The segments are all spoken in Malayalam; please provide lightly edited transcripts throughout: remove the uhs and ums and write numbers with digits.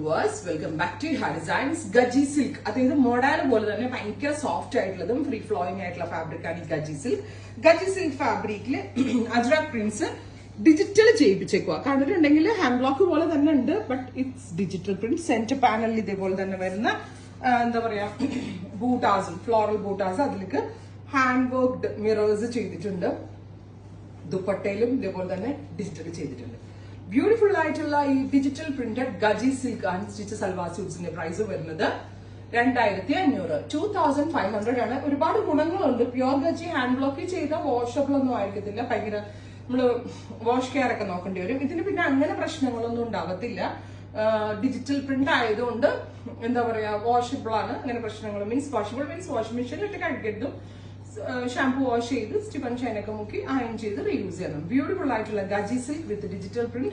viewers, welcome back to Hair Designs. Gaji silk. അതായത് മോഡേൺ പോലെ തന്നെ ഭയങ്കര സോഫ്റ്റ് ആയിട്ടുള്ളതും ഫ്രീ ഫ്ലോയിങ് ആയിട്ടുള്ള ഫാബ്രിക് ആണ് ഈ ഗജി സിൽക്ക്. ഗജി സിൽക്ക് ഫാബ്രിക്കില് അജ്രക് പ്രിന്റ്സ് ഡിജിറ്റൽ ചെയ്യിപ്പിച്ചേക്കുക. കണ്ടിട്ടുണ്ടെങ്കിൽ ഹാൻഡ് ബ്ലോക്ക് പോലെ തന്നെ ഉണ്ട്, but it's digital print. Centre പാനലിൽ ഇതേപോലെ തന്നെ വരുന്ന എന്താ പറയാ ബൂട്ടാസും ഫ്ലോറൽ ബൂട്ടാസ് അതിലേക്ക് ഹാൻഡ് വർക്ക്ഡ് മിറേഴ്സ് ചെയ്തിട്ടുണ്ട്. ദുപ്പട്ടയിലും ഇതേപോലെ തന്നെ ഡിജിറ്റൽ ചെയ്തിട്ടുണ്ട്. ബ്യൂട്ടിഫുൾ ആയിട്ടുള്ള ഈ digital printed Gaji silk unstitch salwar സ്യൂട്ട്സിന്റെ പ്രൈസ് വരുന്നത് 2500, 2500 ആണ്. ഒരുപാട് ഗുണങ്ങളുണ്ട്. പ്യോർ ഗജി ഹാൻഡ് ബ്ലോക്ക് ചെയ്ത വാഷബിൾ ഒന്നും ആയിരിക്കത്തില്ല. ഭയങ്കര നമ്മള് വാഷ് കെയർ ഒക്കെ നോക്കേണ്ടി വരും. ഇതിന് പിന്നെ അങ്ങനെ പ്രശ്നങ്ങളൊന്നും ഉണ്ടാവത്തില്ല. ഡിജിറ്റൽ പ്രിന്റ് ആയതുകൊണ്ട് എന്താ പറയാ വാഷബിൾ ആണ്. അങ്ങനെ പ്രശ്നങ്ങൾ മീൻസ് വാഷബിൾ മീൻസ് വാഷിംഗ് മെഷീനിലിട്ട് കഴുകിയിട്ടും ഷാംപൂ വാഷ് ചെയ്ത് സ്റ്റിഫൻ ഷൈനൊക്കെ മുക്കി അയൺ ചെയ്ത് റീയൂസ് ചെയ്യണം. ബ്യൂട്ടിഫുൾ ആയിട്ടുള്ള Gaji silk with digital print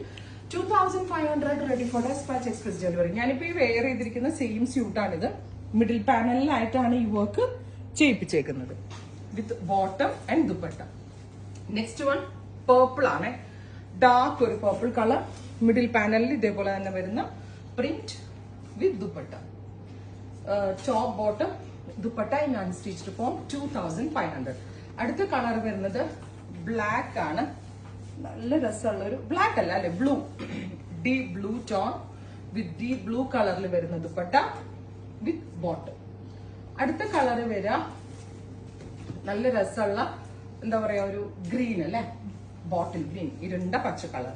2500 ready for despatch express delivery. ഞാനിപ്പോ ഈ വെയർ ചെയ്തിരിക്കുന്ന സെയിം സ്യൂട്ടാണിത്. മിഡിൽ പാനലിലായിട്ടാണ് ഈ വർക്ക് ചെയ്യിപ്പിച്ചേക്കുന്നത് with bottom and dupatta. Next one purple ആണ്. ഡാർക്ക് ഒരു പേർപ്പിൾ കളർ. മിഡിൽ പാനലിൽ ഇതേപോലെ തന്നെ വരുന്ന print with dupatta. Top bottom dupatta in unstitched form 2500. അടുത്ത കളർ വരുന്നത് ബ്ലാക്ക് ആണ്. നല്ല രസമുള്ള ഒരു ബ്ലാക്ക് അല്ല അല്ലെ, ബ്ലൂ, ഡീപ് ബ്ലൂ ടോൺ വിത്ത് ഡീപ് ബ്ലൂ കളറിൽ വരുന്ന ദുപ്പട്ട വിത്ത് ബോട്ടം. അടുത്ത കളർ വരാ നല്ല രസമുള്ള എന്താ പറയാ ഒരു ഗ്രീൻ അല്ലെ, ബോട്ടിൽ ഗ്രീൻ, ഇരുണ്ട പച്ച colour.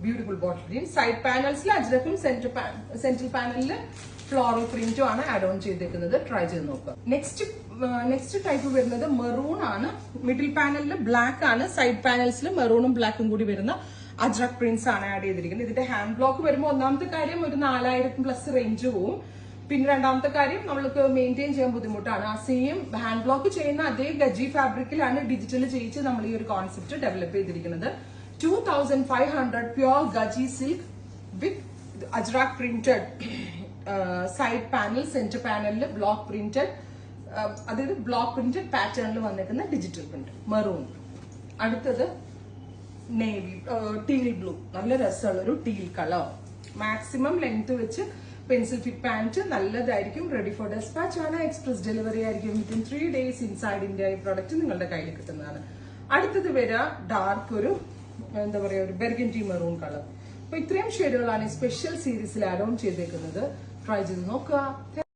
Beautiful bottle green. Side പാനൽസിൽ അജ്രക്കും സെൻട്രൽ പാനലില് ഫ്ലോറൽ പ്രിന്റും ആണ് ആഡ് ഓൺ ചെയ്തേക്കുന്നത്. ട്രൈ ചെയ്ത് നോക്കുക. നെക്സ്റ്റ് ടൈപ്പ് വരുന്നത് മെറൂൺ ആണ്. മിഡിൽ പാനലിൽ ബ്ലാക്ക് ആണ്. സൈഡ് പാനൽസിൽ മെറൂണും ബ്ലാക്കും കൂടി വരുന്ന അജ്രക് പ്രിന്റ്സ് ആണ് ആഡ് ചെയ്തിരിക്കുന്നത്. ഇതിന്റെ ഹാൻഡ് ബ്ലോക്ക് വരുമ്പോൾ ഒന്നാമത്തെ കാര്യം ഒരു 4000+ റേഞ്ച് പോവും. പിന്നെ രണ്ടാമത്തെ കാര്യം നമ്മൾക്ക് മെയിൻറ്റെയിൻ ചെയ്യാൻ ബുദ്ധിമുട്ടാണ്. ആ സെയിം ഹാൻഡ് ബ്ലോക്ക് ചെയ്യുന്ന അതേ ഗജി ഫാബ്രിക്കിലാണ് ഡിജിറ്റൽ ചെയ്യിച്ച് നമ്മൾ ഈ ഒരു കോൺസെപ്റ്റ് ഡെവലപ്പ് ചെയ്തിരിക്കുന്നത്. 2500 pure Gaji silk with Ajrak printed side panel, centre പാനലിൽ ബ്ലോക്ക് പ്രിന്റഡ്, അതായത് ബ്ലോക്ക് പ്രിന്റഡ് പാറ്റേണിൽ വന്നിരിക്കുന്ന ഡിജിറ്റൽ പ്രിന്റ് മെറൂൺ. അടുത്തത് നേവി ടീൽ ബ്ലൂ. നല്ല രസമുള്ള ഒരു ടീൽ കളർ. മാക്സിമം ലെങ്ത് വെച്ച് പെൻസിൽ ഫിറ്റ് പാന്റ് നല്ലതായിരിക്കും. റെഡി ഫോർ ഡെസ്പാച്ച് ആണ്. എക്സ്പ്രസ് ഡെലിവറി ആയിരിക്കും. വിത്തിൻ 3 days ഇൻസൈഡ് ഇന്ത്യ ഈ പ്രോഡക്റ്റ് നിങ്ങളുടെ കയ്യിൽ കിട്ടുന്നതാണ്. അടുത്തത് വരിക ഡാർക്ക് ഒരു എന്താ പറയാ ഒരു ബെർഗൻഡി മെറൂൺ കളർ. അപ്പൊ ഇത്രയും ഷെയ്ഡുകളാണ് സ്പെഷ്യൽ സീരീസിൽ ആഡ് ഓൺ ചെയ്തേക്കുന്നത്. ട്രൈ ചെയ്ത് നോക്കുക.